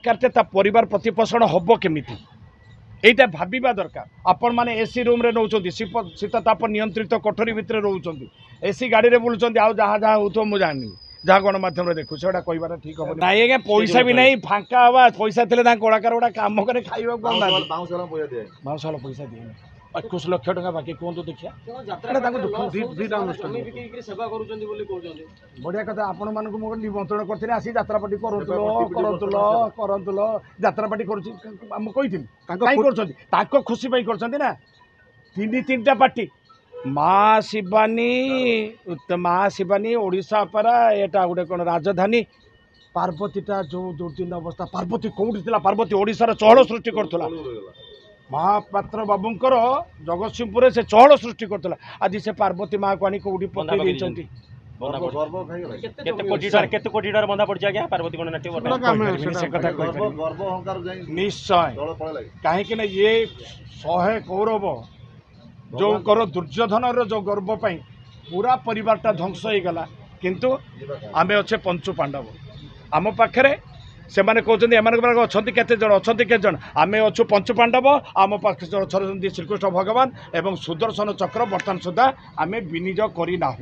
करते ता परिवार प्रतिपोषण हम केमिति এইটা ভাবিবা দরকার। আপন মানে এসি রুম রে নউচନ୍ତି শীততাপ নিয়ন্ত্রিত কোঠରୀ ভিতরে রହୁଛନ୍ତି এসি গাড়ি রে বুলুଛନ୍ତି ଆଉ ଯାହା ଯାହା ହଉଥିବ ମୁଁ ଜାଣିନି ଯାହା ଗଣମାଧ୍ୟମ ରେ ଦେଖୁ ସେଟା କହିବାଟା ଠିକ ହବନି। ନାଇଁ ଆଜ୍ଞା ପଇସା ବି ନାହିଁ ଫାଙ୍କା ହବା ପଇସା ଥିଲେ ତାଙ୍କ କଳାକାର ଗୁଡ଼ା କାମ করে ଖାଇବାକୁ ବାଉଁଶ ପଇସା ଦିଏନି 21 ଲକ୍ଷ ଟଙ୍କା ବାକି କୁହନ୍ତୁ ଦେଖିଆ ବଢ଼ିଆ କଥା ଆପଣମାନଙ୍କୁ ମୁଁ ନିମନ୍ତ୍ରଣ କରିଥିଲି ଆସି ଯାତ୍ରାପାଟି କରନ୍ତୁଲ ଯାତ୍ରାପାଟି କରୁଛି ମୁଁ କହିଥିଲି କାଇଁ କରୁଛନ୍ତି ତାଙ୍କ ଖୁସି ପାଇଁ କରୁଛନ୍ତି ନା ତିନିଟା ପାର୍ଟି माँ शिवानी ओडिशा परा एटा गोटे कौन राजधानी पार्वतीटा जो दुर्दिन अवस्था पार्वती कौटी थी पार्वती ओडिशार चहल सृष्टि करुला महापात्र बाबूंकर जगतसिंहपुर से चहल सृष्टि करुला आज से पार्वती माँ को आनी कौटी पकड़ निश्चय कहीं ये 100 कौरव जो करो दुर्योधन जो गर्व पाई पूरा परिवारटा ध्वंस हो गला किंतु आमे अच्छे पंचु पांडव आम पाखे से मैंने कहते अच्छा केते जन आमे अच्छु पंचु पांडव आम पाखे श्रीकृष्ण भगवान एवं सुदर्शन चक्र बर्तमान सुधा आमे विनियोग करना।